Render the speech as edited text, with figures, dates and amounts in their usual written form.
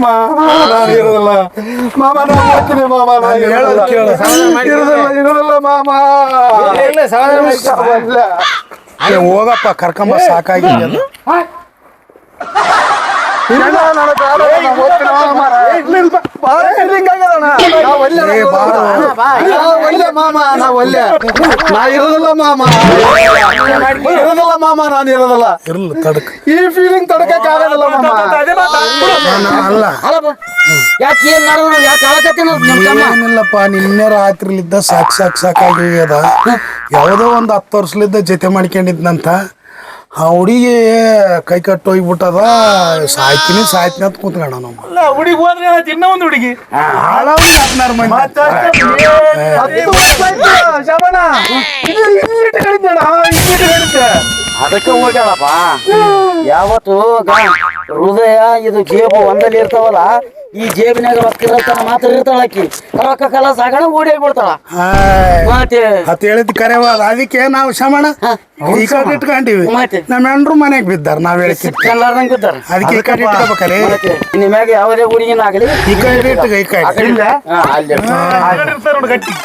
ಮಾಮ ನಾನು ಇರೋದಿಲ್ಲ ಮಾಮ ನಾನು ಹೋಗ್ತೀನಿ ಮಾಮ ನಾನು ಇರೋದಿಲ್ಲ ಮಾಮ ಹೋಗಪ್ಪ ಕರ್ಕೊಂಬ ಸಾಕಾಗಿದೆ ಈ ಫೀಲಿಂಗ್ ತಡಕಕ್ಕೆ ಆಗೋದಿಲ್ಲ ಏನಿಲ್ಲಪ್ಪ ನಿನ್ನೆ ರಾತ್ರಿಲಿದ್ದ ಸಾಕಾಗಿದ ಯಾವುದೋ ಒಂದು 10 ವರ್ಷಲಿದ್ದ ಜೊತೆ ಮಾಡ್ಕೊಂಡಿದ್ನಂತ ಆ ಹುಡುಗಿ ಕೈ ಕಟ್ಟು ಹೋಗ್ಬಿಟ್ಟದ ಸಾಯ್ತೀನಿ ಅಂತ ಕೂತ್ಕೊಂಡ ನಮ್ಮ ಹುಡುಗಿ ಹೋದ್ರೆ ಇನ್ನೂ ಒಂದು ಹುಡುಗಿ ಅದಕ್ಕೆ ಹೋಗ್ಯಾಳಪ್ಪ ಯಾವತ್ತು ಹೃದಯ ಇದು ಜೇಬು ಒಂದಲ್ಲಿ ಇರ್ತಾವಲ್ಲ ಈ ಜೇಬಿನಾಗ ರೊಕ್ಕ ಇರತ್ತಾನ ಮಾತ್ರ ಇರ್ತಾಳಕಿ ರೊಕ್ಕ ಕಲಸ ಆಗೋಣ ಓಡಿ ಬಿಡ್ತಾಳ ಅತ್ ಹೇಳಿದ್ ಕರೆವಾದ ಅದಕ್ಕೆ ನಾವು ಶಮಣ ಈ ಕಡೆ ಇಟ್ಕೊಂಡಿವಿ ನಮ್ಮ ಹೆಣ್ರು ಮನೆಗ್ ಬಿದ್ದಾರ ನಾವ್ ಸಿಕ್ಕಲ್ಲಾರ್ದಂಗ ಬಿದ್ದಾರ ಅದಕ್ಕೆ ಈ ಕಡೆ ಇಟ್ಕೋಬೇಕಲ್ಲ ನಿಮ್ಯಾಗ ಯಾವುದೇ ಹುಡುಗಿನ ಆಗಲಿ ಈ ಕಡೆ ಇಟ್ಟು ಈ ಕಡೆ ಗಟ್ಟಿ